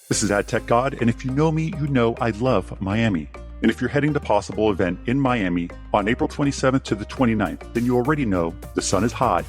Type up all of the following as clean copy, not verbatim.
This is AdTech God, and if you know me, you know I love Miami. And if you're heading to Possible event in Miami on April 27th to the 29th, then you already know the sun is hot,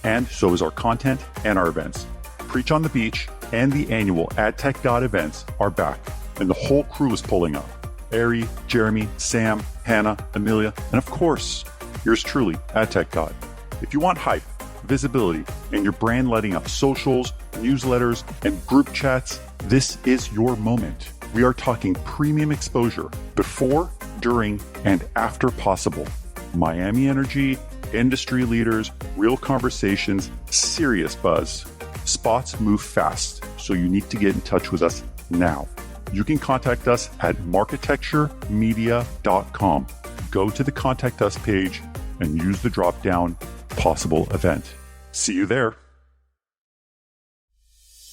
and so is our content and our events. Preach on the Beach and the annual AdTech God events are back, and the whole crew is pulling up. Ari, Jeremy, Sam, Hannah, Amelia, and of course, yours truly, AdTech God. If you want hype, visibility, and your brand lighting up socials, newsletters, and group chats, this is your moment. We are talking premium exposure before, during, and after Possible. Miami energy, industry leaders, real conversations, serious buzz. Spots move fast, so you need to get in touch with us now. You can contact us at marketecturemedia.com. Go to the Contact Us page and use the drop-down Possible event. See you there.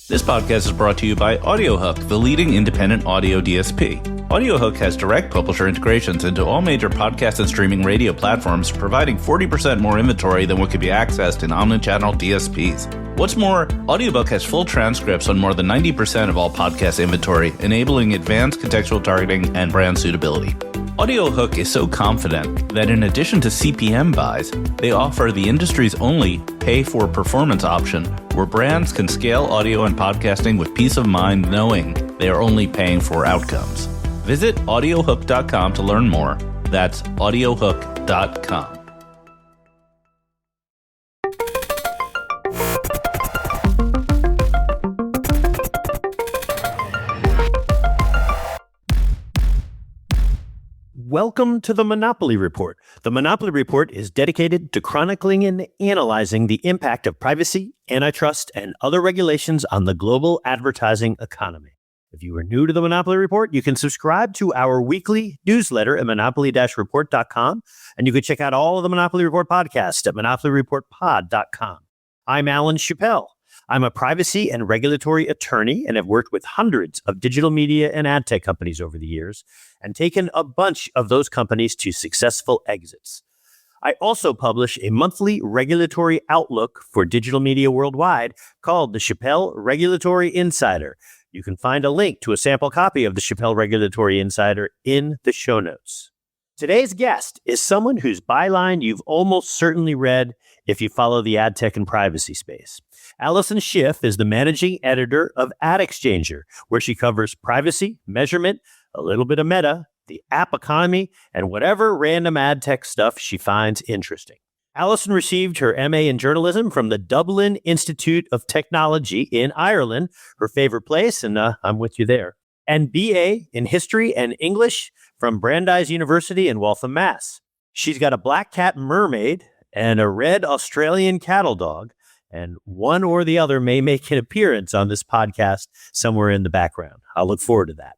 This podcast is brought to you by AudioHook, the leading independent audio DSP. AudioHook has direct publisher integrations into all major podcast and streaming radio platforms, providing 40% more inventory than what could be accessed in omnichannel DSPs. What's more, AudioBook has full transcripts on more than 90% of all podcast inventory, enabling advanced contextual targeting and brand suitability. AudioHook is so confident that in addition to CPM buys, they offer the industry's only pay-for-performance option, where brands can scale audio and podcasting with peace of mind knowing they are only paying for outcomes. Visit audiohook.com to learn more. That's audiohook.com. Welcome to the Monopoly Report. The Monopoly Report is dedicated to chronicling and analyzing the impact of privacy, antitrust, and other regulations on the global advertising economy. If you are new to the Monopoly Report, you can subscribe to our weekly newsletter at monopoly-report.com, and you can check out all of the Monopoly Report podcasts at monopolyreportpod.com. I'm Alan Chapell. I'm a privacy and regulatory attorney and have worked with hundreds of digital media and ad tech companies over the years and taken a bunch of those companies to successful exits. I also publish a monthly regulatory outlook for digital media worldwide called the Chapell Regulatory Insider. You can find a link to a sample copy of the Chapell Regulatory Insider in the show notes. Today's guest is someone whose byline you've almost certainly read if you follow the ad tech and privacy space. Allison Schiff is the managing editor of AdExchanger, where she covers privacy, measurement, a little bit of meta, the app economy, and whatever random ad tech stuff she finds interesting. Allison received her MA in journalism from the Dublin Institute of Technology in Ireland, her favorite place, and I'm with you there, and BA in history and English from Brandeis University in Waltham, Mass. She's got a black cat mermaid and a red Australian cattle dog, and one or the other may make an appearance on this podcast somewhere in the background. I'll look forward to that.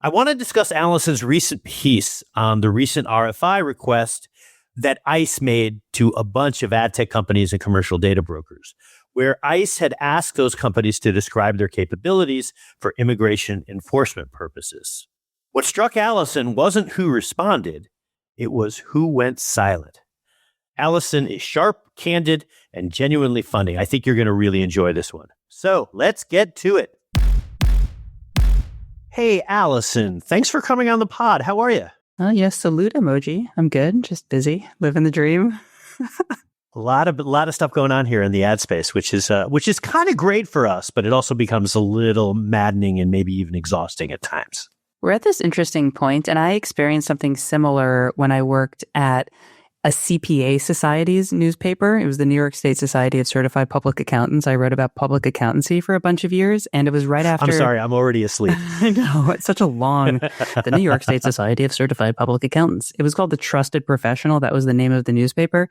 I want to discuss Allison's recent piece on the recent RFI request that ICE made to a bunch of ad tech companies and commercial data brokers, where ICE had asked those companies to describe their capabilities for immigration enforcement purposes. What struck Allison wasn't who responded, it was who went silent. Allison is sharp, candid, and genuinely funny. I think you're going to really enjoy this one. So let's get to it. Hey, Allison, thanks for coming on the pod. How are you? Oh, yes, salute emoji. I'm good. Just busy, living the dream. A lot of stuff going on here in the ad space, which is kind of great for us, but it also becomes a little maddening and maybe even exhausting at times. We're at this interesting point, and I experienced something similar when I worked at a CPA Society's newspaper. It was the New York State Society of Certified Public Accountants. I wrote about public accountancy for a bunch of years, and it was right after... I'm sorry, I'm already asleep. I know, it's such a long... The New York State Society of Certified Public Accountants. It was called The Trusted Professional. That was the name of the newspaper.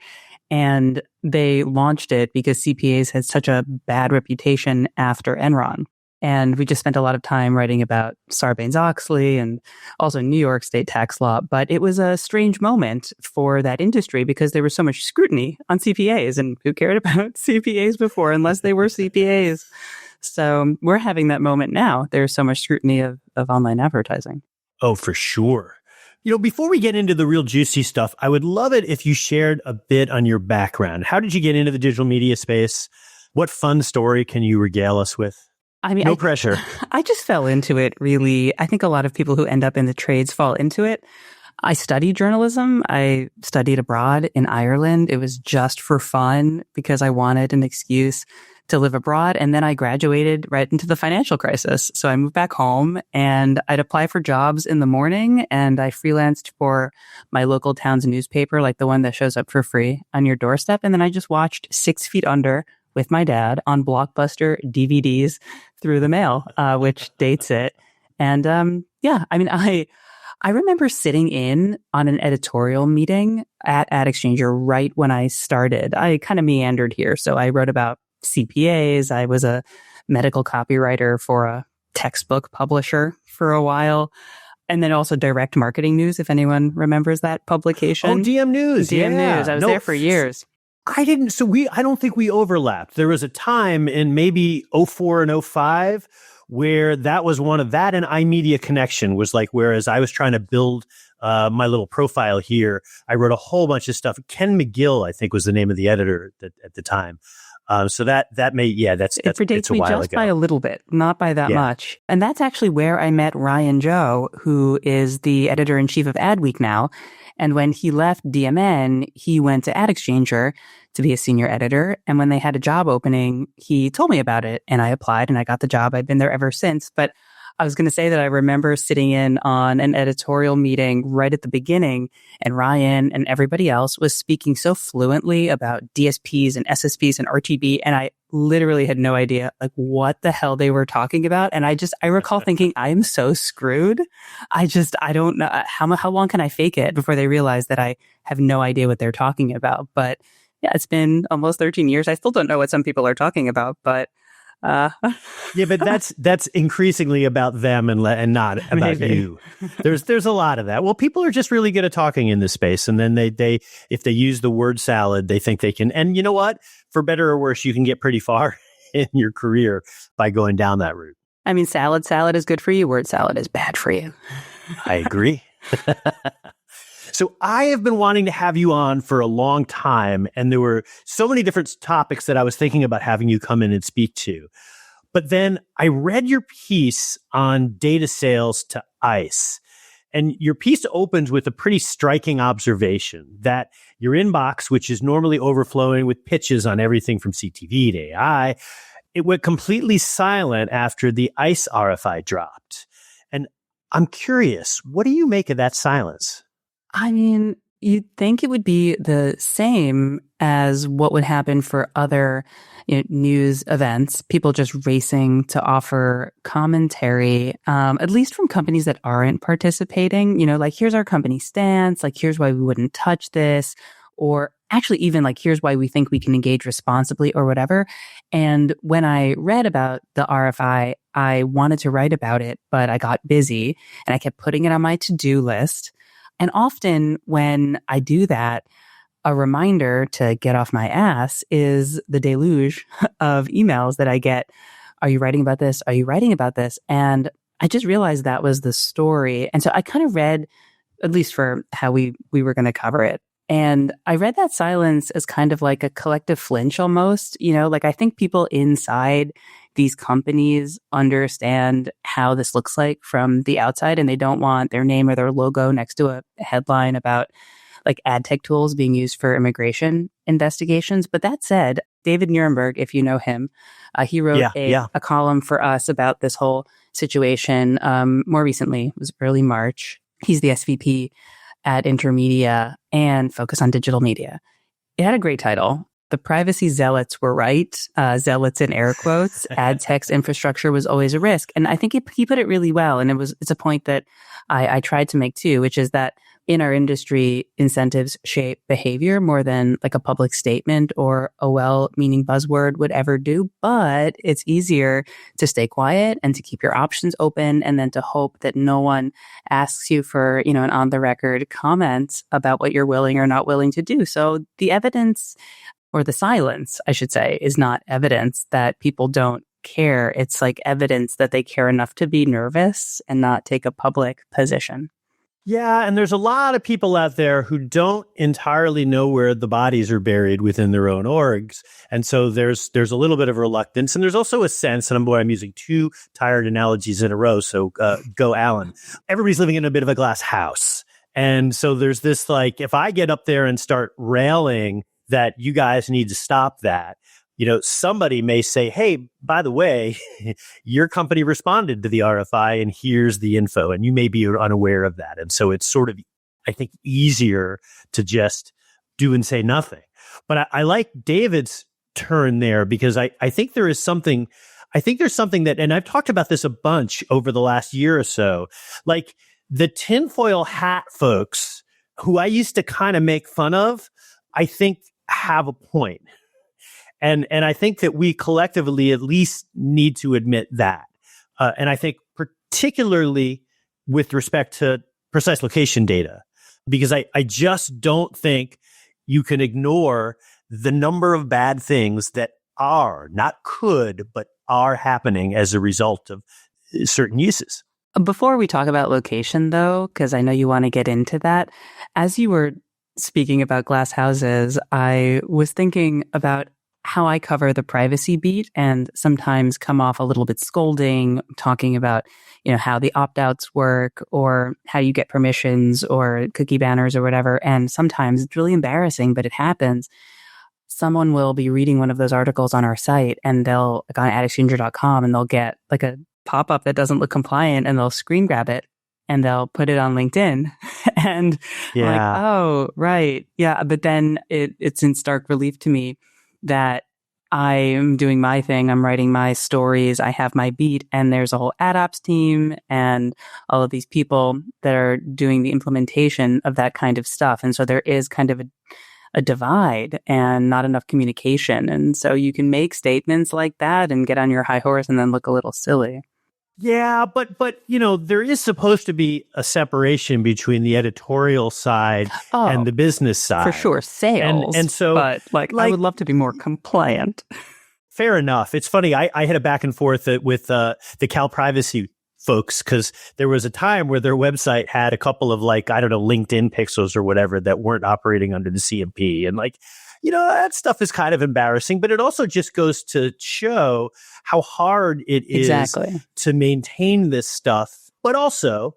And they launched it because CPAs had such a bad reputation after Enron. And we just spent a lot of time writing about Sarbanes-Oxley and also New York state tax law. But it was a strange moment for that industry because there was so much scrutiny on CPAs. And who cared about CPAs before unless they were CPAs? So we're having that moment now. There's so much scrutiny of online advertising. Oh, for sure. You know, before we get into the real juicy stuff, I would love it if you shared a bit on your background. How did you get into the digital media space? What fun story can you regale us with? I mean, No pressure. I just fell into it, really. I think a lot of people who end up in the trades fall into it. I studied journalism. I studied abroad in Ireland. It was just for fun because I wanted an excuse to live abroad. And then I graduated right into the financial crisis. So I moved back home and I'd apply for jobs in the morning, and I freelanced for my local town's newspaper, like the one that shows up for free on your doorstep. And then I just watched 6 Feet Under with my dad on Blockbuster DVDs through the mail, which dates it. And I remember sitting in on an editorial meeting at AdExchanger right when I started. I kind of meandered here. So I wrote about CPAs. I was a medical copywriter for a textbook publisher for a while. And then also Direct Marketing News, if anyone remembers that publication. Oh, DM News. DM yeah. News. I was there for years. I don't think we overlapped. There was a time in maybe 04 and 05 where that was one of that, and iMedia Connection was like, whereas I was trying to build my little profile here, I wrote a whole bunch of stuff. Ken McGill, I think, was the name of the editor at the time. So that's it predates it's a me while just ago. by a little bit, not by that much. And that's actually where I met Ryan Joe, who is the editor-in-chief of Adweek now. And when he left DMN, he went to AdExchanger to be a senior editor. And when they had a job opening, he told me about it and I applied and I got the job. I've been there ever since. But I was going to say that I remember sitting in on an editorial meeting right at the beginning, and Ryan and everybody else was speaking so fluently about DSPs and SSPs and RTB. And I literally had no idea like what the hell they were talking about. And I recall thinking, I am so screwed. I don't know how long can I fake it before they realize that I have no idea what they're talking about. But yeah, it's been almost 13 years. I still don't know what some people are talking about, but yeah, but that's increasingly about them and not about Maybe. you. There's a lot of that. Well, people are just really good at talking in this space, and then they if they use the word salad, they think they can. And you know what? For better or worse, you can get pretty far in your career by going down that route. I mean, salad is good for you. Word salad is bad for you. I agree. So I have been wanting to have you on for a long time, and there were so many different topics that I was thinking about having you come in and speak to. But then I read your piece on data sales to ICE, and your piece opens with a pretty striking observation that your inbox, which is normally overflowing with pitches on everything from CTV to AI, it went completely silent after the ICE RFI dropped. And I'm curious, what do you make of that silence? I mean, you'd think it would be the same as what would happen for other news events, people just racing to offer commentary, at least from companies that aren't participating, like, here's our company stance, like, here's why we wouldn't touch this, or actually even like, here's why we think we can engage responsibly or whatever. And when I read about the RFI, I wanted to write about it, but I got busy and I kept putting it on my to-do list. And often when I do that, a reminder to get off my ass is the deluge of emails that I get. Are you writing about this? Are you writing about this? And I just realized that was the story. And so I kind of read, at least for how we were going to cover it. And I read that silence as kind of like a collective flinch almost, like I think people inside these companies understand how this looks like from the outside, and they don't want their name or their logo next to a headline about like ad tech tools being used for immigration investigations. But that said, David Nuremberg, if you know him, he wrote a column for us about this whole situation more recently. It was early March. He's the SVP at Intermedia and Focus on Digital Media. It had a great title. The privacy zealots were right. Zealots in air quotes. Ad tech's infrastructure was always a risk. And I think he put it really well. And it's a point that I tried to make too, which is that in our industry, incentives shape behavior more than like a public statement or a well-meaning buzzword would ever do. But it's easier to stay quiet and to keep your options open, and then to hope that no one asks you for, an on-the-record comment about what you're willing or not willing to do. So the evidence, or the silence, I should say, is not evidence that people don't care. It's like evidence that they care enough to be nervous and not take a public position. Yeah, and there's a lot of people out there who don't entirely know where the bodies are buried within their own orgs. And so there's a little bit of reluctance. And there's also a sense, and I'm using two tired analogies in a row, so go Alan. Everybody's living in a bit of a glass house. And so there's this, like, if I get up there and start railing that you guys need to stop that, somebody may say, hey, by the way, your company responded to the RFI and here's the info. And you may be unaware of that. And so it's sort of, I think, easier to just do and say nothing. But I like David's turn there because I think there is something, there's something that, and I've talked about this a bunch over the last year or so, like the tinfoil hat folks who I used to kind of make fun of, I think have a point. And I think that we collectively at least need to admit that. And I think particularly with respect to precise location data, because I just don't think you can ignore the number of bad things that are, not could, but are happening as a result of certain uses. Before we talk about location, though, because I know you want to get into that, as you were speaking about glass houses, I was thinking about how I cover the privacy beat and sometimes come off a little bit scolding, talking about, how the opt-outs work or how you get permissions or cookie banners or whatever. And sometimes it's really embarrassing, but it happens. Someone will be reading one of those articles on our site and they'll, like on AdExchanger.com, and they'll get like a pop-up that doesn't look compliant and they'll screen grab it and they'll put it on LinkedIn. And I'm like, oh, right. Yeah. But then it's in stark relief to me that I am doing my thing. I'm writing my stories. I have my beat, and there's a whole ad ops team and all of these people that are doing the implementation of that kind of stuff. And so there is kind of a divide and not enough communication. And so you can make statements like that and get on your high horse and then look a little silly. Yeah, but there is supposed to be a separation between the editorial side and the business side. For sure, sales. And so, but I would love to be more compliant. Fair enough. It's funny. I had a back and forth with the Cal Privacy folks because there was a time where their website had a couple of LinkedIn pixels or whatever that weren't operating under the CMP, and that stuff is kind of embarrassing, but it also just goes to show how hard it is to maintain this stuff. But also,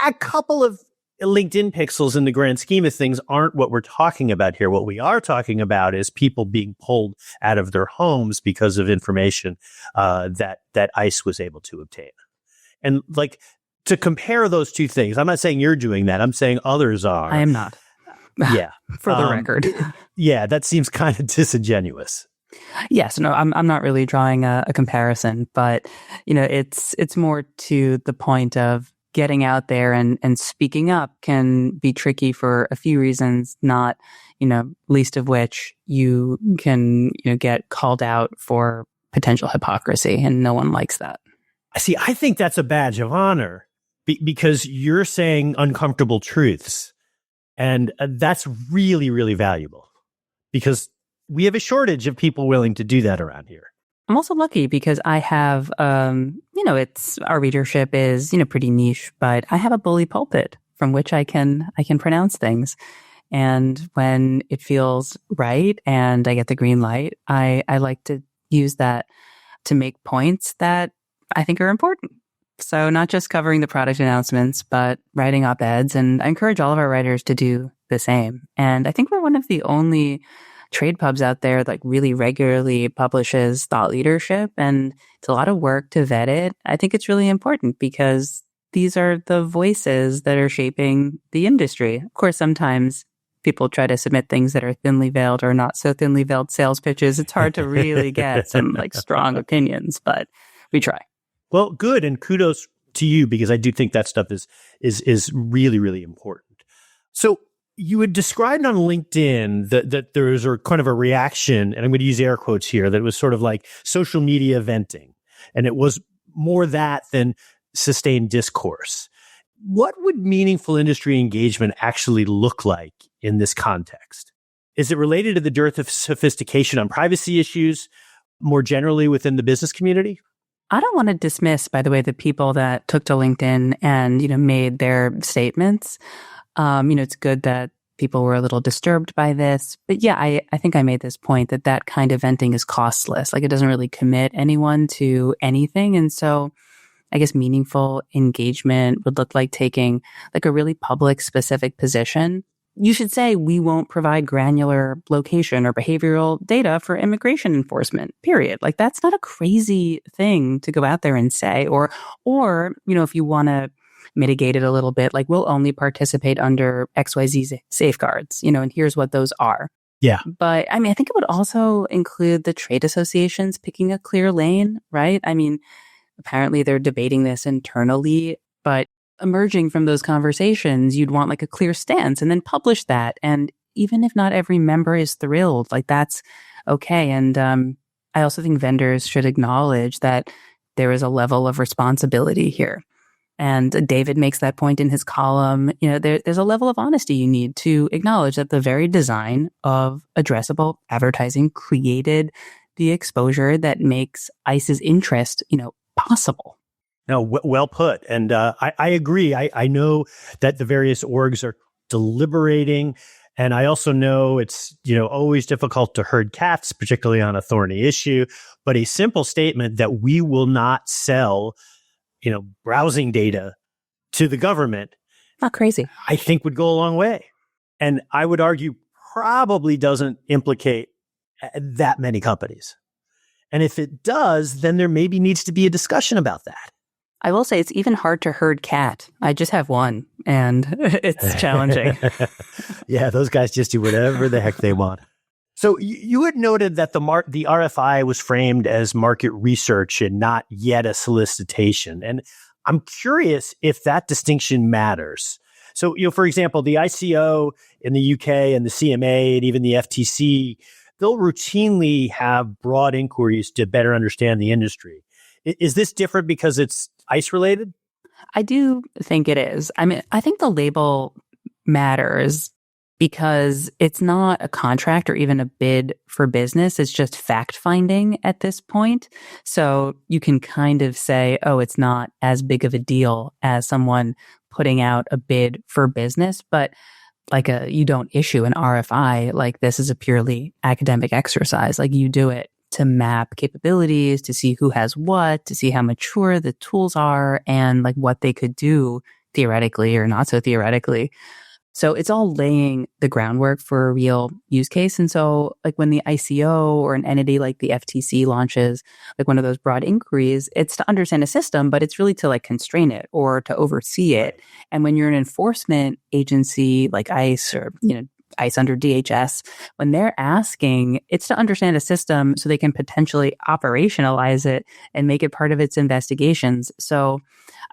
a couple of LinkedIn pixels in the grand scheme of things aren't what we're talking about here. What we are talking about is people being pulled out of their homes because of information that ICE was able to obtain. And to compare those two things, I'm not saying you're doing that. I'm saying others are. I am not. Yeah. For the record. Yeah, that seems kind of disingenuous. Yes, no, I'm not really drawing a comparison, but it's more to the point of getting out there and speaking up can be tricky for a few reasons, not, least of which you can, get called out for potential hypocrisy, and no one likes that. See, I think that's a badge of honor because you're saying uncomfortable truths. And that's really, really valuable because we have a shortage of people willing to do that around here. I'm also lucky because I have, our readership is, pretty niche, but I have a bully pulpit from which I can pronounce things. And when it feels right and I get the green light, I like to use that to make points that I think are important. So not just covering the product announcements, but writing op-eds. And I encourage all of our writers to do the same. And I think we're one of the only trade pubs out there that really regularly publishes thought leadership. And it's a lot of work to vet it. I think it's really important because these are the voices that are shaping the industry. Of course, sometimes people try to submit things that are thinly veiled or not so thinly veiled sales pitches. It's hard to really get some strong opinions, but we try. Well, good. And kudos to you because I do think that stuff is really, really important. So you had described on LinkedIn that there was a kind of a reaction, and I'm going to use air quotes here, that it was sort of like social media venting. And it was more that than sustained discourse. What would meaningful industry engagement actually look like in this context? Is it related to the dearth of sophistication on privacy issues more generally within the business community? I don't want to dismiss, by the way, the people that took to LinkedIn and, made their statements. It's good that people were a little disturbed by this. But yeah, I think I made this point that kind of venting is costless. Like, it doesn't really commit anyone to anything. And so I guess meaningful engagement would look like taking like a really public specific position. You should say, we won't provide granular location or behavioral data for immigration enforcement, period. Like, that's not a crazy thing to go out there and say. Or, if you want to mitigate it a little bit, like, we'll only participate under XYZ safeguards, and here's what those are. Yeah. But I think it would also include the trade associations picking a clear lane, right? Apparently they're debating this internally, but emerging from those conversations, you'd want like a clear stance and then publish that. And even if not every member is thrilled, like, that's okay. And I also think vendors should acknowledge that there is a level of responsibility here. And David makes that point in his column. There's a level of honesty you need to acknowledge that the very design of addressable advertising created the exposure that makes ICE's interest, possible. No, well put. And I agree. I know that the various orgs are deliberating. And I also know it's, always difficult to herd cats, particularly on a thorny issue. But a simple statement that we will not sell, browsing data to the government. Not crazy. I think would go a long way. And I would argue probably doesn't implicate that many companies. And if it does, then there maybe needs to be a discussion about that. I will say it's even hard to herd cat. I just have one, and it's challenging. Yeah, those guys just do whatever the heck they want. So you had noted that the RFI was framed as market research and not yet a solicitation. And I'm curious if that distinction matters. So, for example, the ICO in the UK and the CMA and even the FTC, they'll routinely have broad inquiries to better understand the industry. Is this different because it's ICE related? I do think it is. I think the label matters because it's not a contract or even a bid for business. It's just fact finding at this point. So you can kind of say, oh, it's not as big of a deal as someone putting out a bid for business, but you don't issue an RFI. Like, this is a purely academic exercise. Like, you do it to map capabilities, to see who has what, to see how mature the tools are, and like what they could do theoretically or not so theoretically. So it's all laying the groundwork for a real use case. And so like when the ICO or an entity like the FTC launches like one of those broad inquiries, it's to understand a system, but it's really to like constrain it or to oversee it. And when you're an enforcement agency like ICE or, ICE under DHS, when they're asking, it's to understand a system so they can potentially operationalize it and make it part of its investigations. So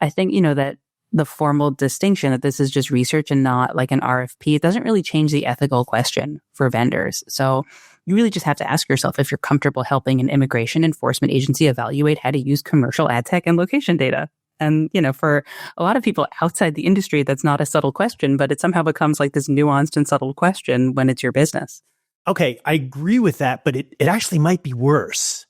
I think, that the formal distinction that this is just research and not like an RFP, it doesn't really change the ethical question for vendors. So you really just have to ask yourself if you're comfortable helping an immigration enforcement agency evaluate how to use commercial ad tech and location data. And, for a lot of people outside the industry, that's not a subtle question, but it somehow becomes like this nuanced and subtle question when it's your business. Okay, I agree with that, but it actually might be worse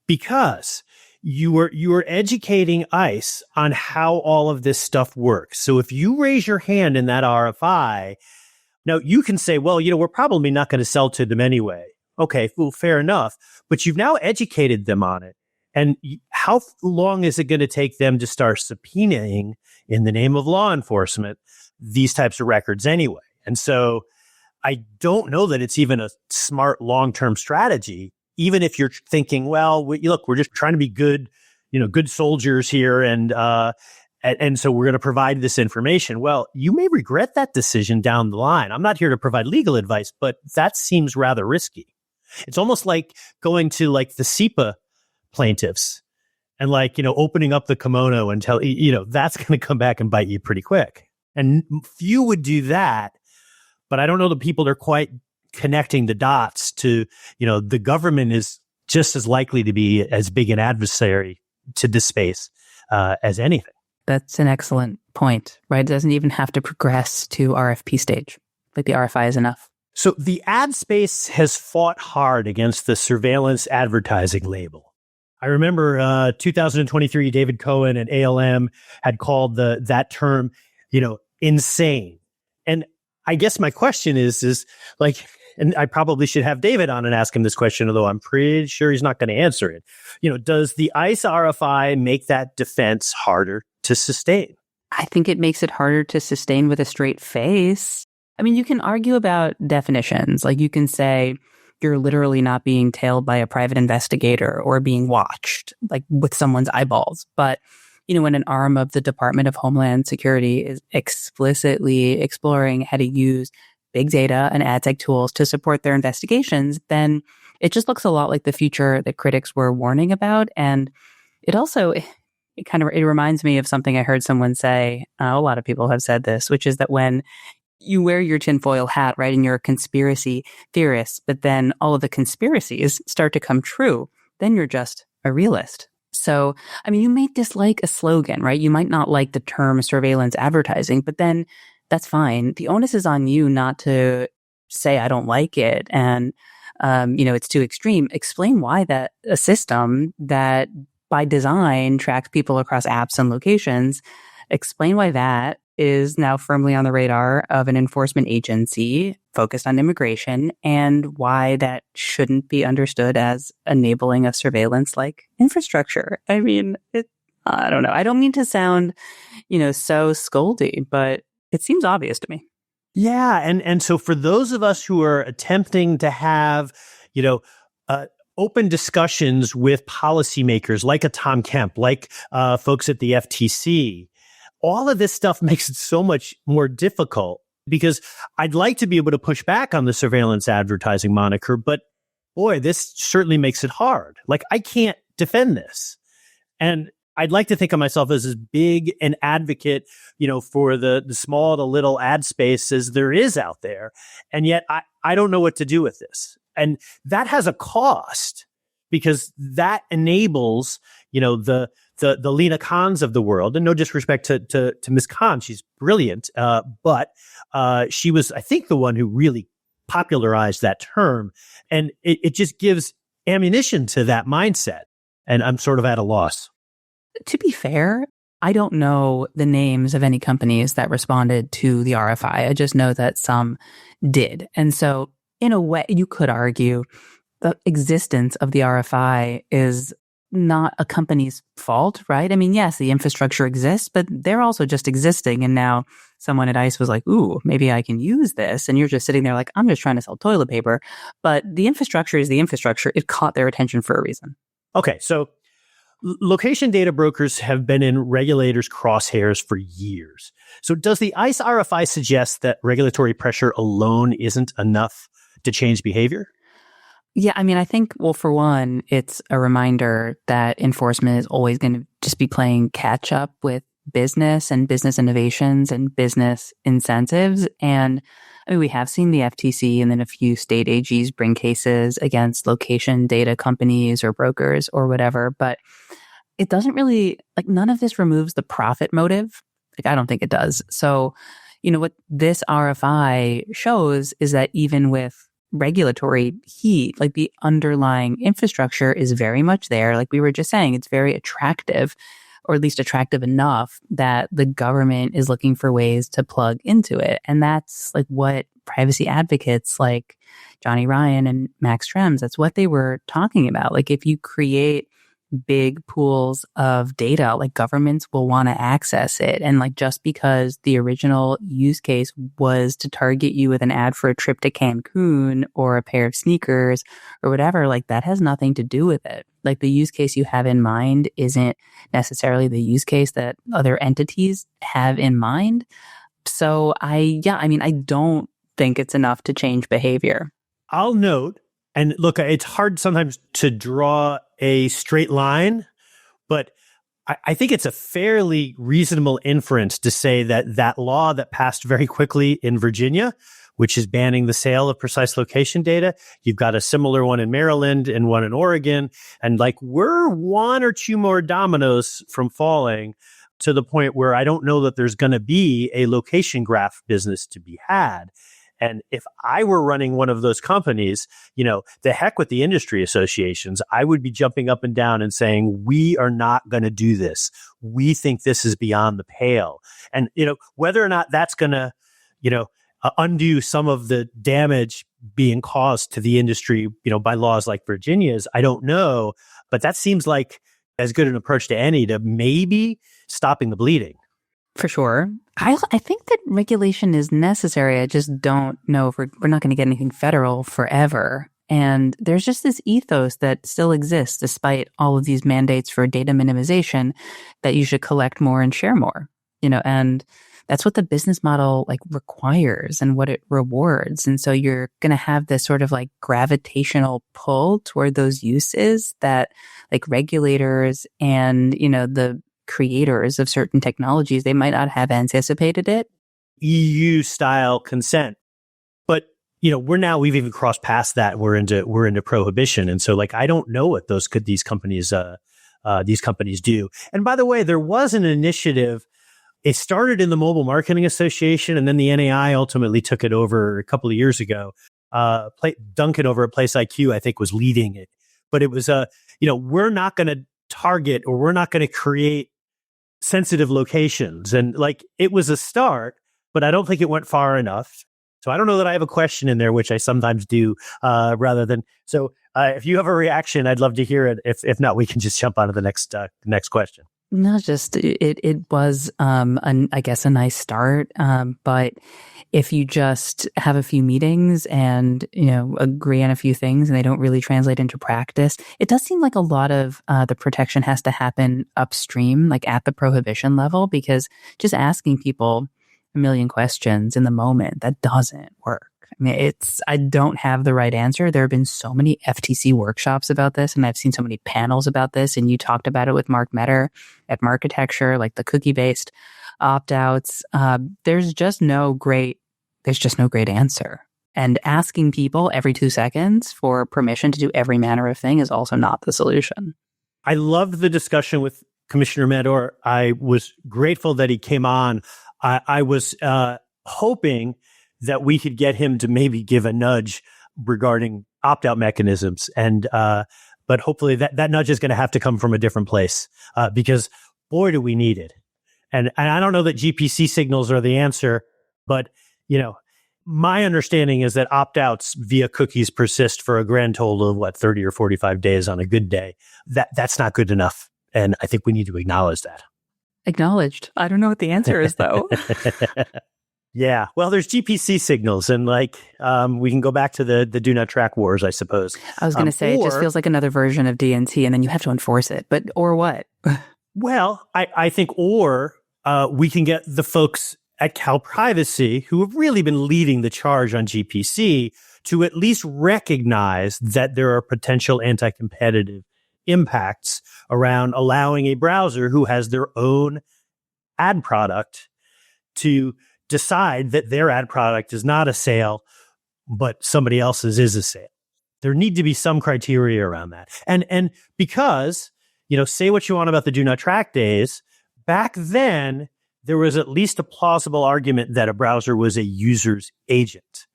because you are educating ICE on how all of this stuff works. So if you raise your hand in that RFI, now you can say, well, we're probably not going to sell to them anyway. Okay, well, fair enough. But you've now educated them on it. And how long is it going to take them to start subpoenaing in the name of law enforcement these types of records anyway? And so I don't know that it's even a smart long-term strategy, even if you're thinking, well, look, we're just trying to be good, good soldiers here. And so we're going to provide this information. Well, you may regret that decision down the line. I'm not here to provide legal advice, but that seems rather risky. It's almost like going to like the SEPA plaintiffs and opening up the kimono and that's going to come back and bite you pretty quick. And few would do that, but I don't know that people are quite connecting the dots to, the government is just as likely to be as big an adversary to this space as anything. That's an excellent point, right? It doesn't even have to progress to RFP stage. Like the RFI is enough. So the ad space has fought hard against the surveillance advertising label. I remember 2023, David Cohen and ALM had called that term, insane. And I guess my question is like, and I probably should have David on and ask him this question, although I'm pretty sure he's not going to answer it. Does the ICE RFI make that defense harder to sustain? I think it makes it harder to sustain with a straight face. I mean, you can argue about definitions. Like you can say you're literally not being tailed by a private investigator or being watched, like with someone's eyeballs. But, when an arm of the Department of Homeland Security is explicitly exploring how to use big data and ad tech tools to support their investigations, then it just looks a lot like the future that critics were warning about. And it also, it reminds me of something I heard someone say. A lot of people have said this, which is that when you wear your tinfoil hat, right, and you're a conspiracy theorist, but then all of the conspiracies start to come true, then you're just a realist. So, I mean, you may dislike a slogan, right? You might not like the term surveillance advertising, but then that's fine. The onus is on you not to say, I don't like it. And, it's too extreme. Explain why that a system that by design tracks people across apps and locations, explain why that is now firmly on the radar of an enforcement agency focused on immigration and why that shouldn't be understood as enabling a surveillance-like infrastructure. I mean, I don't know. I don't mean to sound, so scoldy, but it seems obvious to me. Yeah. And so for those of us who are attempting to have, open discussions with policymakers like a Tom Kemp, like folks at the FTC, all of this stuff makes it so much more difficult because I'd like to be able to push back on the surveillance advertising moniker, but boy, this certainly makes it hard. Like I can't defend this. And I'd like to think of myself as big an advocate, for the small to little ad space as there is out there. And yet I don't know what to do with this. And that has a cost because that enables, the Lena Khans of the world, and no disrespect to Ms. Khan, she's brilliant, but she was, I think, the one who really popularized that term, and it just gives ammunition to that mindset, and I'm sort of at a loss. To be fair, I don't know the names of any companies that responded to the RFI. I just know that some did, and so in a way, you could argue the existence of the RFI is not a company's fault, right? I mean, yes, the infrastructure exists, but they're also just existing. And now someone at ICE was like, ooh, maybe I can use this. And you're just sitting there like, I'm just trying to sell toilet paper. But the infrastructure is the infrastructure. It caught their attention for a reason. Okay, so location data brokers have been in regulators' crosshairs for years. So does the ICE RFI suggest that regulatory pressure alone isn't enough to change behavior? Yeah, I mean, I think, well, for one, it's a reminder that enforcement is always going to just be playing catch up with business and business innovations and business incentives. And I mean, we have seen the FTC and then a few state AGs bring cases against location data companies or brokers or whatever. But it doesn't really, like, none of this removes the profit motive. Like, I don't think it does. So, what this RFI shows is that even with regulatory heat, like the underlying infrastructure is very much there. Like we were just saying, it's very attractive, or at least attractive enough that the government is looking for ways to plug into it. And that's like what privacy advocates like Johnny Ryan and Max Schrems, that's what they were talking about. Like if you create big pools of data, like governments will want to access it. And like just because the original use case was to target you with an ad for a trip to Cancun or a pair of sneakers or whatever, like that has nothing to do with it. Like the use case you have in mind isn't necessarily the use case that other entities have in mind. So I don't think it's enough to change behavior. I'll note, and look, it's hard sometimes to draw a straight line, but I think it's a fairly reasonable inference to say that that law that passed very quickly in Virginia, which is banning the sale of precise location data, you've got a similar one in Maryland and one in Oregon, and like we're one or two more dominoes from falling to the point where I don't know that there's going to be a location graph business to be had. And if I were running one of those companies, the heck with the industry associations, I would be jumping up and down and saying, we are not going to do this. We think this is beyond the pale. And, whether or not that's going to, undo some of the damage being caused to the industry, by laws like Virginia's, I don't know. But that seems like as good an approach to any to maybe stopping the bleeding. For sure. I think that regulation is necessary. I just don't know if we're not going to get anything federal forever. And there's just this ethos that still exists despite all of these mandates for data minimization that you should collect more and share more, and that's what the business model requires and what it rewards. And so you're going to have this sort of gravitational pull toward those uses that regulators and, the creators of certain technologies, they might not have anticipated it. EU style consent. But, we've even crossed past that. We're into prohibition. And so I don't know what these companies do. And by the way, there was an initiative. It started in the Mobile Marketing Association, and then the NAI ultimately took it over a couple of years ago. Duncan over at Place IQ, I think, was leading it. But it was, we're not going to target or we're not going to create sensitive locations. And it was a start, but I don't think it went far enough. So I don't know that I have a question in there, which I sometimes do, rather than. So if you have a reaction, I'd love to hear it. If not, we can just jump on to the next question. No, just it was, I guess, a nice start. But if you just have a few meetings and, agree on a few things and they don't really translate into practice, it does seem like a lot of the protection has to happen upstream, at the prohibition level, because just asking people a million questions in the moment, that doesn't work. I mean, I don't have the right answer. There have been so many FTC workshops about this, and I've seen so many panels about this, and you talked about it with Mark Metter at Marketecture, the cookie-based opt-outs. There's just no great answer. And asking people every 2 seconds for permission to do every manner of thing is also not the solution. I loved the discussion with Commissioner Metter. I was grateful that he came on. I was hoping that we could get him to maybe give a nudge regarding opt-out mechanisms. And but hopefully that nudge is going to have to come from a different place, because boy, do we need it. And I don't know that GPC signals are the answer, but my understanding is that opt-outs via cookies persist for a grand total of 30 or 45 days on a good day. That's not good enough. And I think we need to acknowledge that. Acknowledged. I don't know what the answer is, though. Yeah. Well, there's GPC signals, and we can go back to the do not track wars, I suppose. I was going to say, it just feels like another version of DNT, and then you have to enforce it. But, or what? Well, I think, we can get the folks at Cal Privacy, who have really been leading the charge on GPC, to at least recognize that there are potential anti-competitive impacts around allowing a browser who has their own ad product to decide that their ad product is not a sale, but somebody else's is a sale. There need to be some criteria around that. And because, say what you want about the do not track days, back then, there was at least a plausible argument that a browser was a user's agent.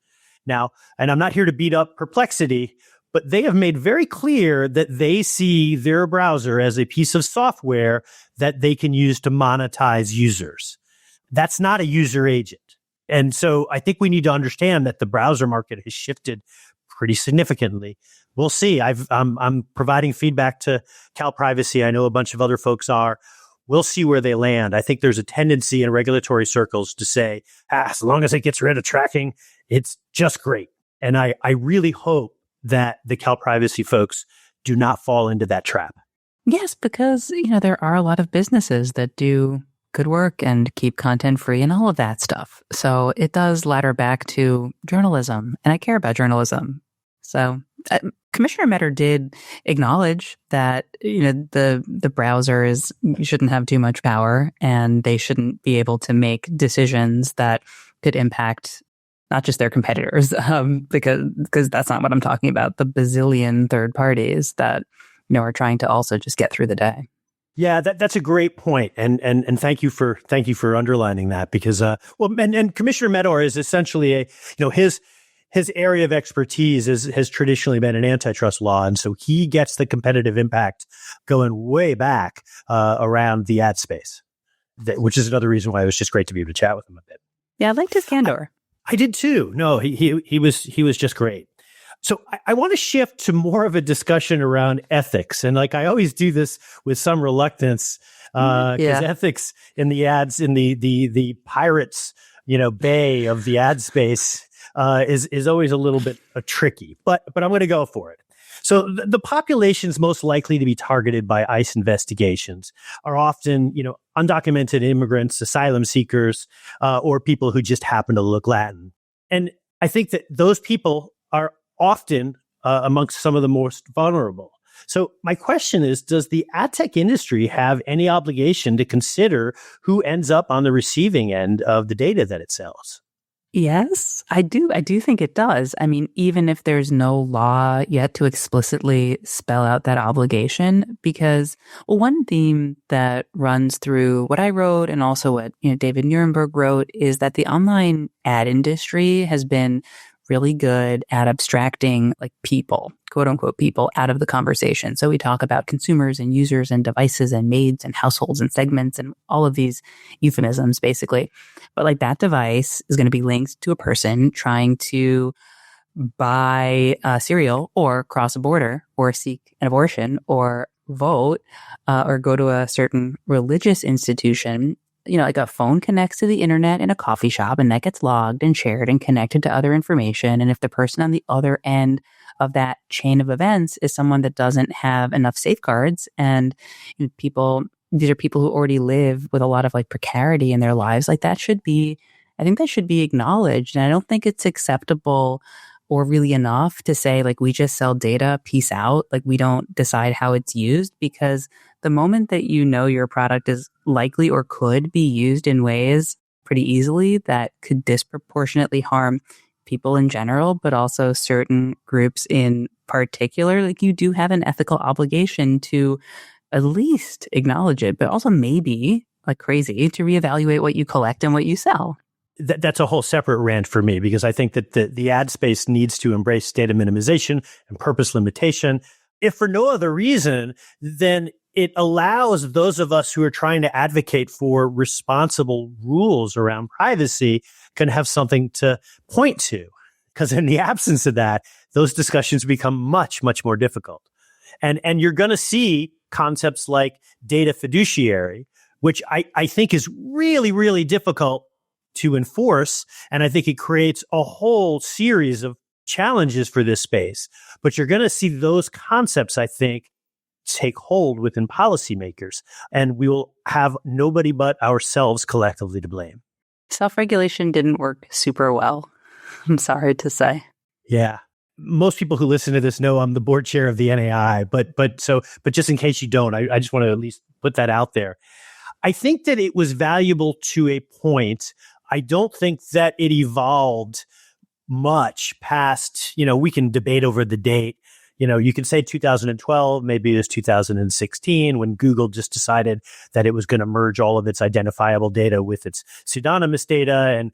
Now, and I'm not here to beat up Perplexity, but they have made very clear that they see their browser as a piece of software that they can use to monetize users. That's not a user agent. And so I think we need to understand that the browser market has shifted pretty significantly. We'll see. I'm providing feedback to Cal Privacy. I know a bunch of other folks are. We'll see where they land. I think there's a tendency in regulatory circles to say, as long as it gets rid of tracking, it's just great. And I really hope that the Cal Privacy folks do not fall into that trap. Yes, because, there are a lot of businesses that do good work and keep content free and all of that stuff. So it does ladder back to journalism, and I care about journalism. So Commissioner Metter did acknowledge that, the browsers shouldn't have too much power and they shouldn't be able to make decisions that could impact not just their competitors, because that's not what I'm talking about. The bazillion third parties that, are trying to also just get through the day. Yeah, that's a great point, and thank you for underlining that, because and Commissioner Medor is essentially his area of expertise has traditionally been in antitrust law, and so he gets the competitive impact going way back around the ad space, which is another reason why it was just great to be able to chat with him a bit. Yeah, I liked his candor. I did too. No, he was just great. So I want to shift to more of a discussion around ethics. And like I always do this with some reluctance, because ethics in the ads, in the pirates, bay of the ad space, is always a little bit tricky, but I'm going to go for it. So the populations most likely to be targeted by ICE investigations are often, undocumented immigrants, asylum seekers, or people who just happen to look Latin. And I think that those people are often amongst some of the most vulnerable. So my question is, does the ad tech industry have any obligation to consider who ends up on the receiving end of the data that it sells? Yes, I do. I do think it does. I mean, even if there's no law yet to explicitly spell out that obligation, because one theme that runs through what I wrote and also what David Nuremberg wrote is that the online ad industry has been really good at abstracting like people, quote unquote people, out of the conversation. So we talk about consumers and users and devices and maids and households and segments and all of these euphemisms basically. But like that device is going to be linked to a person trying to buy cereal or cross a border or seek an abortion or vote or go to a certain religious institution. Like a phone connects to the internet in a coffee shop and that gets logged and shared and connected to other information. And if the person on the other end of that chain of events is someone that doesn't have enough safeguards and these are people who already live with a lot of like precarity in their lives, like I think that should be acknowledged. And I don't think it's acceptable or really enough to say like, we just sell data, peace out. Like we don't decide how it's used, because the moment that your product is likely or could be used in ways pretty easily that could disproportionately harm people in general, but also certain groups in particular, like you do have an ethical obligation to at least acknowledge it, but also maybe like crazy to reevaluate what you collect and what you sell. That's a whole separate rant for me, because I think that the ad space needs to embrace data minimization and purpose limitation. If for no other reason, then it allows those of us who are trying to advocate for responsible rules around privacy can have something to point to. Because in the absence of that, those discussions become much, much more difficult. And you're going to see concepts like data fiduciary, which I think is really, really difficult to enforce. And I think it creates a whole series of challenges for this space. But you're going to see those concepts, I think, take hold within policymakers, and we will have nobody but ourselves collectively to blame. Self-regulation didn't work super well, I'm sorry to say. Yeah. Most people who listen to this know I'm the board chair of the NAI, but just in case you don't, I just want to at least put that out there. I think that it was valuable to a point. I don't think that it evolved much past, we can debate over the date. You can say 2012, maybe it was 2016 when Google just decided that it was going to merge all of its identifiable data with its pseudonymous data. And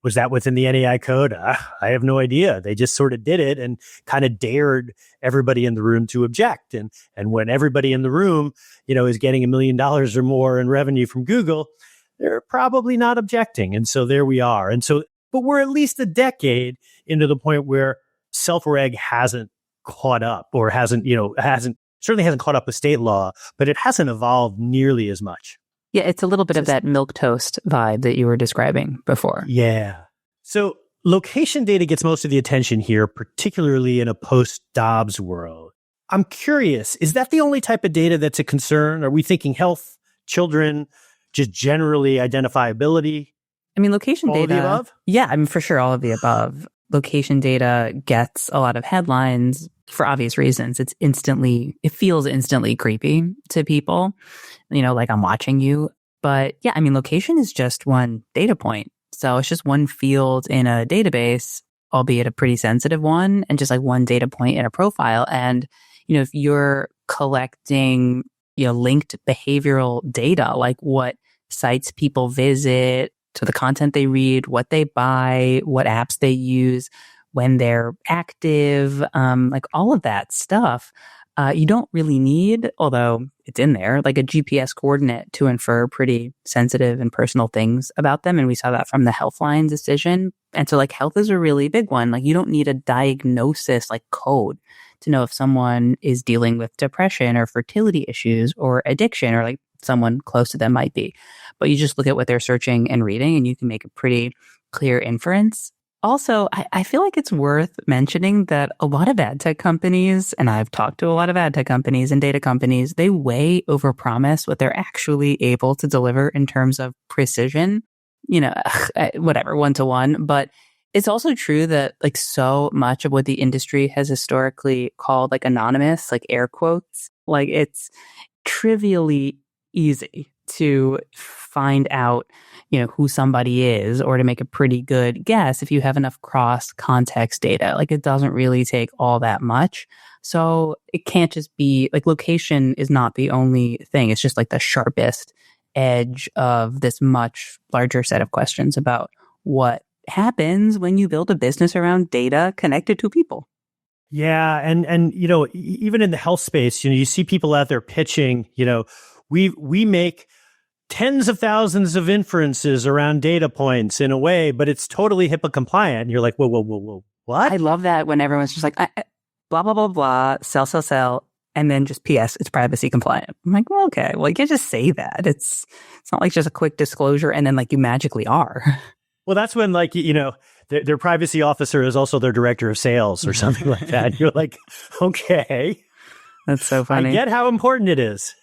was that within the NAI code? I have no idea. They just sort of did it and kind of dared everybody in the room to object. And when everybody in the room, is getting $1 million or more in revenue from Google, they're probably not objecting. And so there we are. But we're at least a decade into the point where self-reg hasn't caught up, or certainly hasn't caught up with state law, but it hasn't evolved nearly as much. Yeah, it's a little bit of that milquetoast vibe that you were describing before. Yeah. So location data gets most of the attention here, particularly in a post-Dobbs world. I'm curious, is that the only type of data that's a concern? Are we thinking health, children, just generally identifiability? I mean, location all data. All of the above? Yeah, I mean, for sure, all of the above. Location data gets a lot of headlines for obvious reasons. It feels instantly creepy to people, like I'm watching you. But yeah, I mean, location is just one data point. So it's just one field in a database, albeit a pretty sensitive one, and just like one data point in a profile. And, if you're collecting linked behavioral data, like what sites people visit, to the content they read, what they buy, what apps they use, when they're active, like all of that stuff. You don't really need, although it's in there, like a GPS coordinate to infer pretty sensitive and personal things about them. And we saw that from the Healthline decision. And so like health is a really big one. Like you don't need a diagnosis like code to know if someone is dealing with depression or fertility issues or addiction, or like someone close to them might be. But you just look at what they're searching and reading and you can make a pretty clear inference. Also, I feel like it's worth mentioning that a lot of ad tech companies, and I've talked to a lot of ad tech companies and data companies, they way overpromise what they're actually able to deliver in terms of precision, whatever, 1-to-1. But it's also true that like so much of what the industry has historically called like anonymous, like air quotes, like it's trivially easy to find out, who somebody is, or to make a pretty good guess if you have enough cross-context data. Like it doesn't really take all that much. So it can't just be like location is not the only thing. It's just like the sharpest edge of this much larger set of questions about what happens when you build a business around data connected to people. Yeah, and even in the health space, you see people out there pitching, we make tens of thousands of inferences around data points in a way, but it's totally HIPAA compliant. And you're like, whoa, what? I love that when everyone's just like, blah, blah, blah, blah, sell, and then just PS, it's privacy compliant. I'm like, well, okay, well, you can't just say that. It's not like just a quick disclosure and then like you magically are. Well, that's when like, their privacy officer is also their director of sales or something like that. You're like, okay. That's so funny. I get how important it is.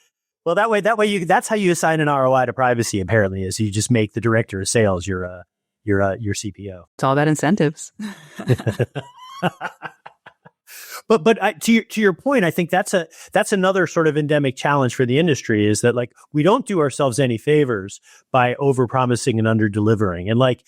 Well, that's how you assign an ROI to privacy, apparently, is you just make the director of sales your CPO. It's all about incentives. But to your point, I think that's another sort of endemic challenge for the industry, is that like we don't do ourselves any favors by overpromising and underdelivering. And like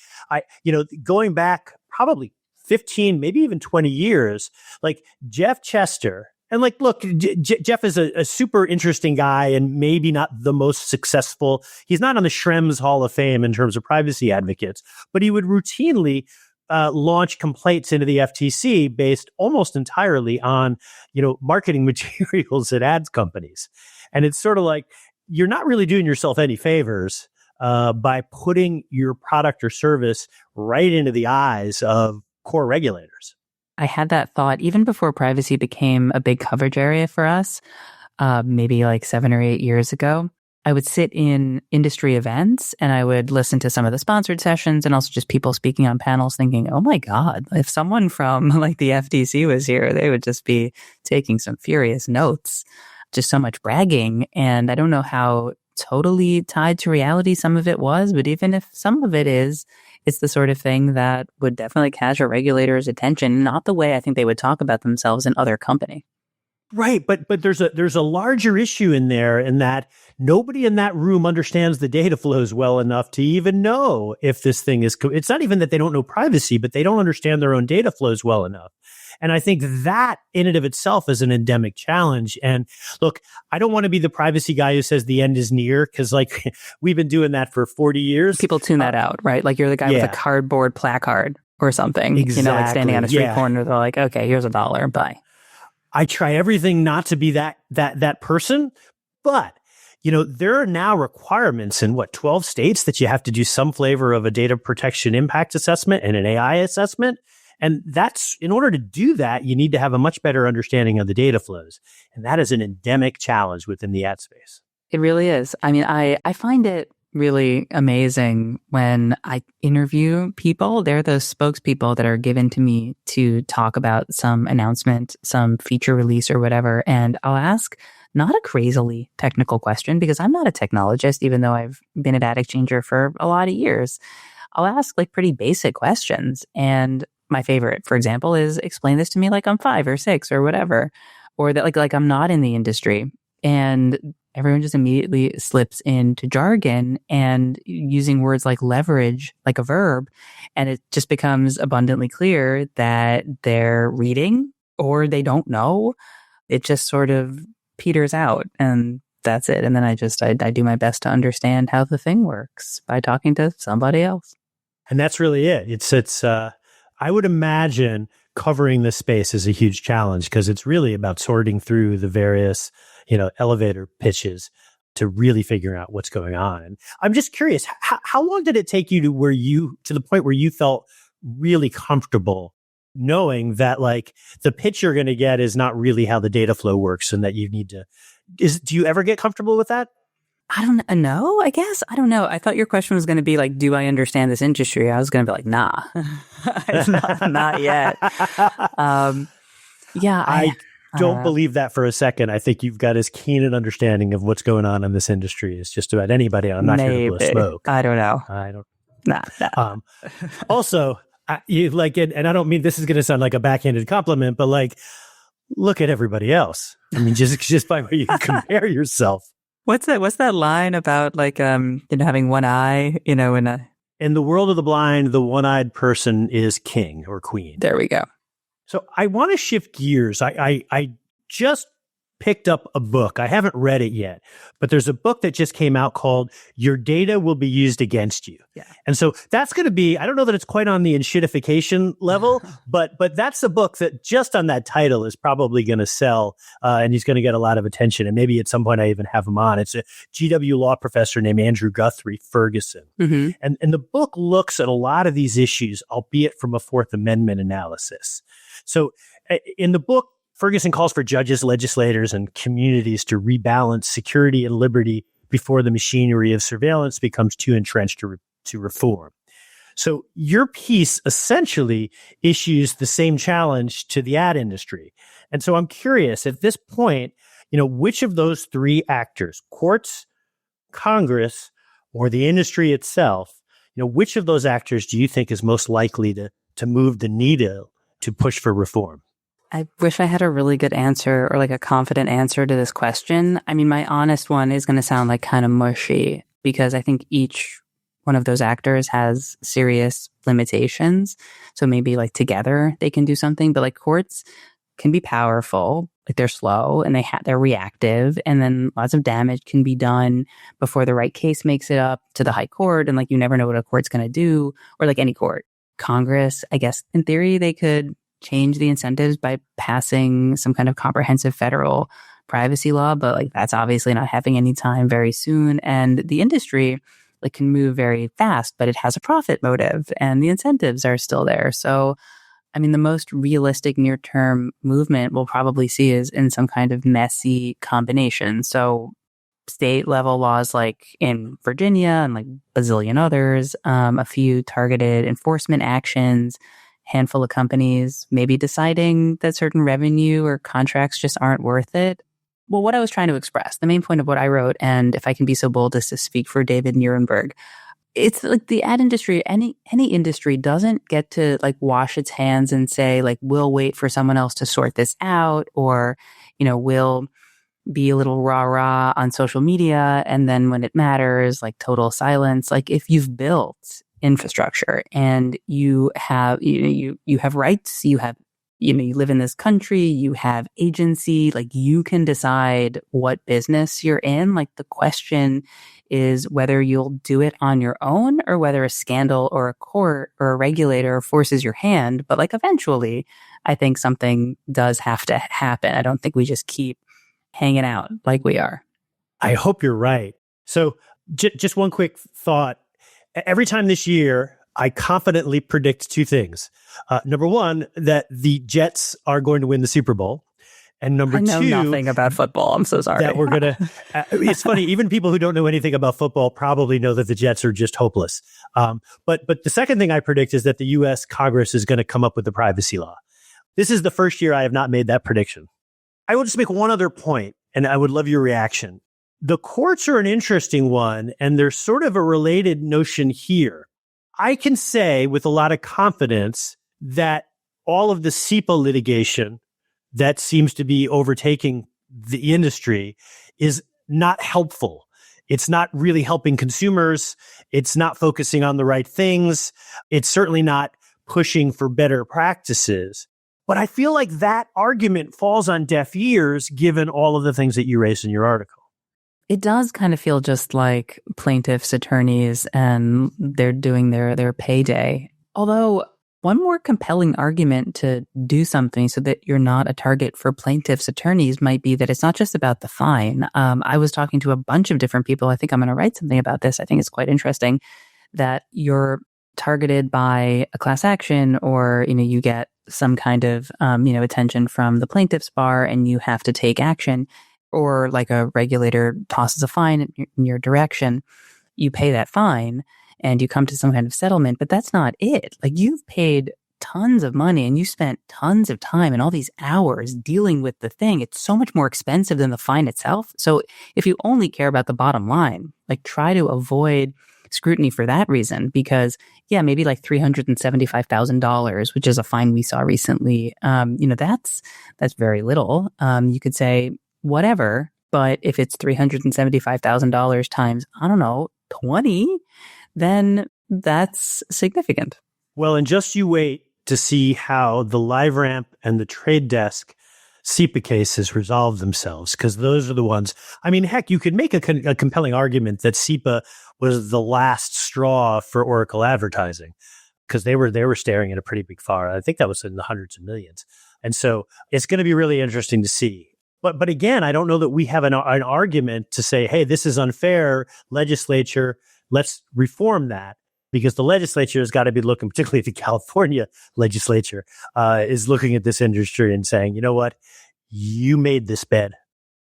going back probably 15, maybe even 20 years, like Jeff Chester. And like, look, Jeff is a super interesting guy and maybe not the most successful. He's not on the Schrems Hall of Fame in terms of privacy advocates, but he would routinely launch complaints into the FTC based almost entirely on, marketing materials at ads companies. And it's sort of like, you're not really doing yourself any favors by putting your product or service right into the eyes of core regulators. I had that thought even before privacy became a big coverage area for us, maybe like 7 or 8 years ago. I would sit in industry events and I would listen to some of the sponsored sessions and also just people speaking on panels thinking, oh my God, if someone from like the FTC was here, they would just be taking some furious notes, just so much bragging. And I don't know how totally tied to reality some of it was, but even if some of it is, it's the sort of thing that would definitely catch a regulator's attention, not the way I think they would talk about themselves in other company. Right, but there's a larger issue in there, in that nobody in that room understands the data flows well enough to even know if this thing is. It's not even that they don't know privacy, but they don't understand their own data flows well enough. And I think that in and of itself is an endemic challenge. And look, I don't want to be the privacy guy who says the end is near, because like we've been doing that for 40 years. People tune that out, right? Like you're the guy with a cardboard placard or something, exactly. Like standing on a street corner. They're like, okay, here's $1, bye. I try everything not to be that person, but there are now requirements in 12 states that you have to do some flavor of a data protection impact assessment and an AI assessment. And that's, in order to do that, you need to have a much better understanding of the data flows. And that is an endemic challenge within the ad space. It really is. I mean, I find it really amazing when I interview people. They're the spokespeople that are given to me to talk about some announcement, some feature release or whatever. And I'll ask not a crazily technical question, because I'm not a technologist, even though I've been at AdExchanger for a lot of years. I'll ask like pretty basic questions. And my favorite, for example, is explain this to me like I'm 5 or 6 or whatever, or that like I'm not in the industry. And everyone just immediately slips into jargon and using words like leverage, like a verb. And it just becomes abundantly clear that they're reading or they don't know. It just sort of peters out. And that's it. And then I do my best to understand how the thing works by talking to somebody else. And that's really it. It's I would imagine covering this space is a huge challenge because it's really about sorting through the various, elevator pitches to really figure out what's going on. And I'm just curious, how long did it take you to the point where you felt really comfortable knowing that like the pitch you're going to get is not really how the data flow works and that you need to, do you ever get comfortable with that? I don't know. I guess. I don't know. I thought your question was going to be like, do I understand this industry? I was going to be like, nah, not yet. I don't believe that for a second. I think you've got as keen an understanding of what's going on in this industry as just about anybody. I'm not here to blow smoke. I don't know. Nah. Also, you like it, and I don't mean this is going to sound like a backhanded compliment, but like, look at everybody else. I mean, just by where you compare yourself. What's that line about like having one eye, in the world of the blind, the one-eyed person is king or queen. There we go. So I want to shift gears. I just picked up a book. I haven't read it yet, but there's a book that just came out called Your Data Will Be Used Against You. Yeah. And so that's going to be, I don't know that it's quite on the enshittification level, but that's a book that just on that title is probably going to sell, and he's going to get a lot of attention. And maybe at some point I even have him on. It's a GW law professor named Andrew Guthrie Ferguson. Mm-hmm. And the book looks at a lot of these issues, albeit from a Fourth Amendment analysis. So in the book, Ferguson calls for judges, legislators, and communities to rebalance security and liberty before the machinery of surveillance becomes too entrenched to reform. So your piece essentially issues the same challenge to the ad industry. And so I'm curious, at this point, which of those three actors, courts, Congress, or the industry itself, which of those actors do you think is most likely to move the needle to push for reform? I wish I had a really good answer or like a confident answer to this question. I mean, my honest one is going to sound like kind of mushy because I think each one of those actors has serious limitations. So maybe like together they can do something, but like courts can be powerful, like they're slow and they're reactive, and then lots of damage can be done before the right case makes it up to the high court. And like you never know what a court's going to do, or like any court. Congress, I guess in theory, they could change the incentives by passing some kind of comprehensive federal privacy law, but like that's obviously not happening anytime very soon. And the industry like can move very fast, but it has a profit motive and the incentives are still there. So, I mean, the most realistic near-term movement we'll probably see is in some kind of messy combination. So state level laws like in Virginia and like a bazillion others, a few targeted enforcement actions, handful of companies maybe deciding that certain revenue or contracts just aren't worth it. Well, what I was trying to express, the main point of what I wrote, and if I can be so bold as to speak for David Nuremberg, it's like the ad industry, any industry doesn't get to like wash its hands and say like, we'll wait for someone else to sort this out, or, we'll be a little rah-rah on social media. And then when it matters, like total silence. Like if you've built infrastructure and you have, you have rights, you have, you live in this country, you have agency, like you can decide what business you're in. Like the question is whether you'll do it on your own or whether a scandal or a court or a regulator forces your hand. But like eventually, I think something does have to happen. I don't think we just keep hanging out like we are. I hope you're right. So just one quick thought. Every time this year, I confidently predict two things. Number one, that the Jets are going to win the Super Bowl. And number two, I know nothing about football. I'm so sorry. That we're going to, it's funny, even people who don't know anything about football probably know that the Jets are just hopeless. But the second thing I predict is that the U.S. Congress is going to come up with the privacy law. This is the first year I have not made that prediction. I will just make one other point, and I would love your reaction. The courts are an interesting one, and there's sort of a related notion here. I can say with a lot of confidence that all of the SEPA litigation that seems to be overtaking the industry is not helpful. It's not really helping consumers. It's not focusing on the right things. It's certainly not pushing for better practices. But I feel like that argument falls on deaf ears given all of the things that you raised in your article. It does kind of feel just like plaintiffs' attorneys and they're doing their payday. Although one more compelling argument to do something so that you're not a target for plaintiffs' attorneys might be that it's not just about the fine. I was talking to a bunch of different people. I think I'm going to write something about this. I think it's quite interesting that you're targeted by a class action, or, you get some kind of, attention from the plaintiff's bar and you have to take action, or like a regulator tosses a fine in your direction. You pay that fine and you come to some kind of settlement, but that's not it. Like, you've paid tons of money and you spent tons of time and all these hours dealing with the thing. It's so much more expensive than the fine itself. So if you only care about the bottom line, like, try to avoid scrutiny for that reason, because maybe like $375,000, which is a fine we saw recently. That's very little. You could say whatever, but if it's $375,000 times, I don't know, 20, then that's significant. Well, and just you wait to see how the LiveRamp and the Trade Desk SEPA cases resolve themselves, because those are the ones. I mean, heck, you could make a compelling argument that SEPA was the last straw for Oracle advertising, because they were staring at a pretty big fire. I think that was in the hundreds of millions. And so it's going to be really interesting to see. But again, I don't know that we have an argument to say, hey, this is unfair, legislature, let's reform that. Because the legislature has got to be looking, particularly the California legislature, is looking at this industry and saying, you know what, you made this bed,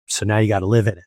so now you got to live in it.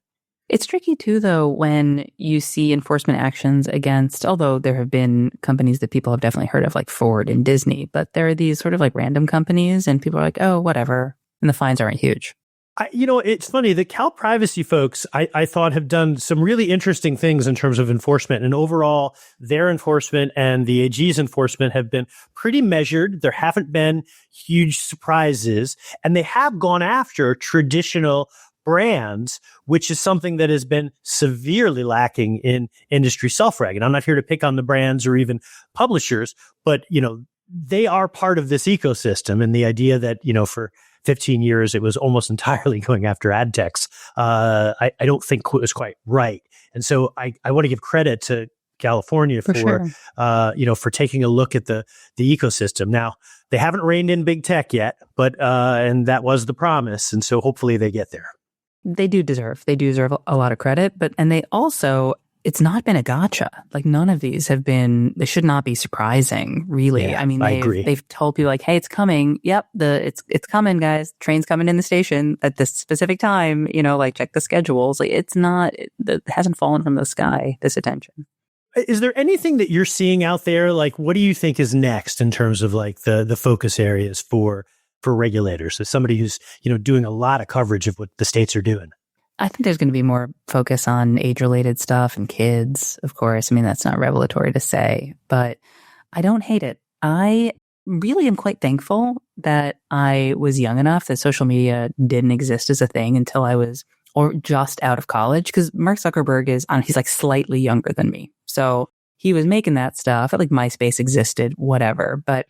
It's tricky too, though, when you see enforcement actions against, although there have been companies that people have definitely heard of, like Ford and Disney, but there are these sort of like random companies and people are like, oh, whatever. And the fines aren't huge. It's funny. The Cal Privacy folks, I thought, have done some really interesting things in terms of enforcement. And overall, their enforcement and the AG's enforcement have been pretty measured. There haven't been huge surprises. And they have gone after traditional brands, which is something that has been severely lacking in industry self-reg. And I'm not here to pick on the brands or even publishers, but, they are part of this ecosystem. And the idea that, for 15 years, it was almost entirely going after ad techs. I don't think it was quite right. And so I want to give credit to California for taking a look at the ecosystem. Now, they haven't reined in big tech yet, but and that was the promise. And so hopefully they get there. They do deserve a lot of credit, and they also, it's not been a gotcha. Like, none of these have been, they should not be surprising, really. Yeah, I mean, agree. They've told people like, hey, it's coming. Yep. It's coming, guys. Train's coming in the station at this specific time, check the schedules. Like, it hasn't fallen from the sky, this attention. Is there anything that you're seeing out there? Like, what do you think is next in terms of like the focus areas for regulators? As somebody who's, doing a lot of coverage of what the states are doing. I think there's going to be more focus on age-related stuff and kids, of course. I mean, that's not revelatory to say, but I don't hate it. I really am quite thankful that I was young enough that social media didn't exist as a thing until I was just out of college, because Mark Zuckerberg he's like slightly younger than me. So he was making that stuff. Like, MySpace existed, whatever. But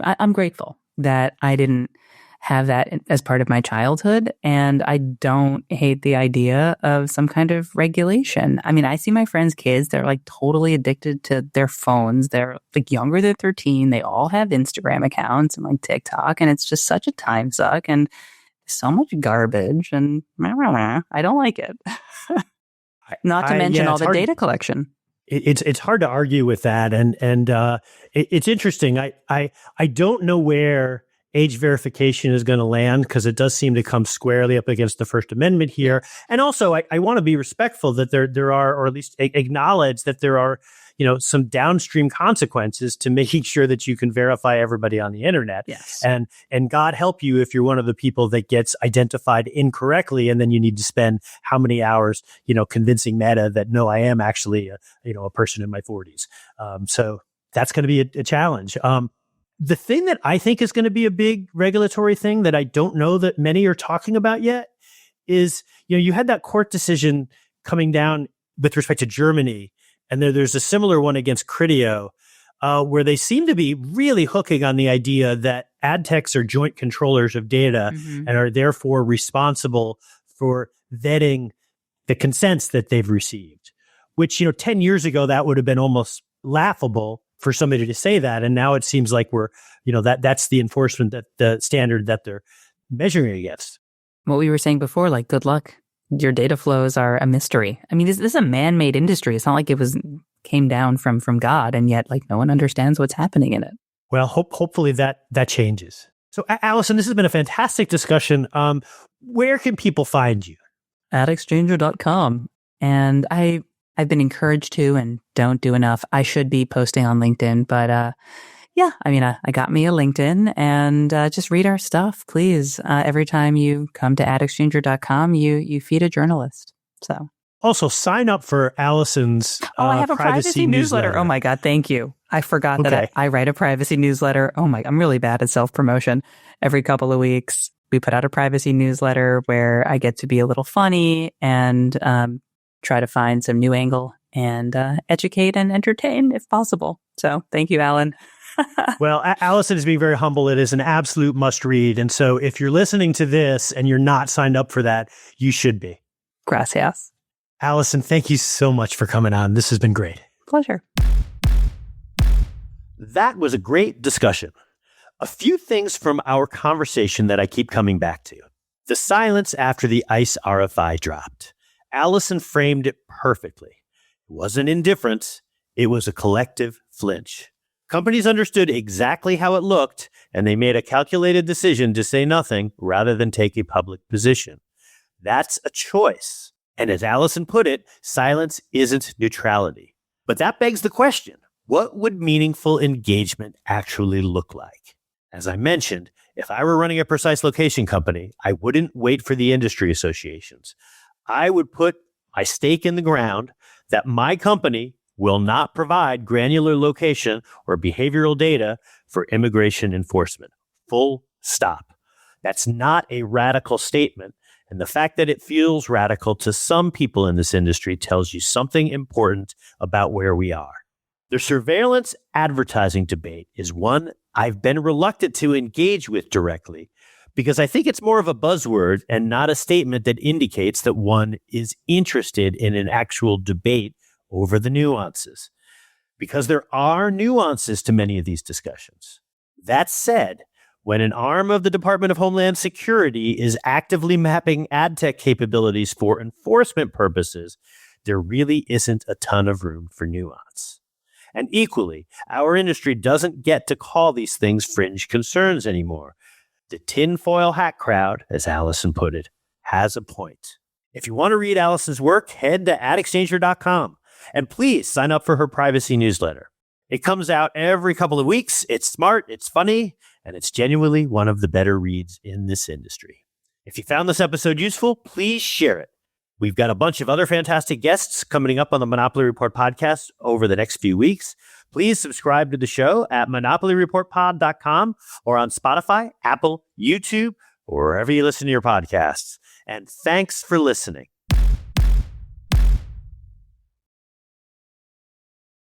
I'm grateful that I didn't have that as part of my childhood. And I don't hate the idea of some kind of regulation. I mean, I see my friends' kids, they're like totally addicted to their phones. They're like younger than 13. They all have Instagram accounts and like TikTok. And it's just such a time suck and so much garbage. And I don't like it. Not to mention all the data collection. It's hard to argue with that. And it's interesting. I don't know where age verification is going to land, because it does seem to come squarely up against the First Amendment here. And also, I want to be respectful that there are, or at least acknowledge that there are, some downstream consequences to making sure that you can verify everybody on the internet. Yes. And God help you if you're one of the people that gets identified incorrectly, and then you need to spend how many hours, convincing Meta that no, I am actually a person in my 40s. So that's going to be a challenge. The thing that I think is going to be a big regulatory thing that I don't know that many are talking about yet is, you had that court decision coming down with respect to Germany, and there's a similar one against Criteo, where they seem to be really hooking on the idea that ad techs are joint controllers of data and are therefore responsible for vetting the consents that they've received, which, 10 years ago, that would have been almost laughable for somebody to say that. And now it seems like that's the enforcement, that the standard that they're measuring against. What we were saying before, like, good luck. Your data flows are a mystery. I mean, this is a man-made industry. It's not like it came down from God, and yet, like, no one understands what's happening in it. Well, hopefully that changes. So, Allison, this has been a fantastic discussion. Where can people find you? AdExchanger.com. And I've been encouraged to, and don't do enough. I should be posting on LinkedIn, but yeah, I mean, I got me a LinkedIn, and just read our stuff, please. Every time you come to AdExchanger.com, you feed a journalist. So also sign up for Allison's I have a privacy newsletter. Oh my God, thank you. I forgot that I write a privacy newsletter. I'm really bad at self-promotion. Every couple of weeks, we put out a privacy newsletter where I get to be a little funny and try to find some new angle and educate and entertain if possible. So thank you, Alan. Well, Allison is being very humble. It is an absolute must read. And so if you're listening to this and you're not signed up for that, you should be. Gracias. Allison, thank you so much for coming on. This has been great. Pleasure. That was a great discussion. A few things from our conversation that I keep coming back to. The silence after the ICE RFI dropped. Allison framed it perfectly. It wasn't indifference. It was a collective flinch. Companies understood exactly how it looked, and they made a calculated decision to say nothing rather than take a public position. That's a choice. And as Allison put it, silence isn't neutrality. But that begs the question, what would meaningful engagement actually look like? As I mentioned, if I were running a precise location company, I wouldn't wait for the industry associations. I would put my stake in the ground that my company will not provide granular location or behavioral data for immigration enforcement. Full stop. That's not a radical statement. And the fact that it feels radical to some people in this industry tells you something important about where we are. The surveillance advertising debate is one I've been reluctant to engage with directly because I think it's more of a buzzword and not a statement that indicates that one is interested in an actual debate over the nuances, because there are nuances to many of these discussions. That said, when an arm of the Department of Homeland Security is actively mapping ad tech capabilities for enforcement purposes, there really isn't a ton of room for nuance. And equally, our industry doesn't get to call these things fringe concerns anymore. The tinfoil hat crowd, as Allison put it, has a point. If you want to read Allison's work, head to AdExchanger.com. And please sign up for her privacy newsletter. It comes out every couple of weeks. It's smart, it's funny, and it's genuinely one of the better reads in this industry. If you found this episode useful, please share it. We've got a bunch of other fantastic guests coming up on the Monopoly Report podcast over the next few weeks. Please subscribe to the show at monopolyreportpod.com or on Spotify, Apple, YouTube, or wherever you listen to your podcasts. And thanks for listening.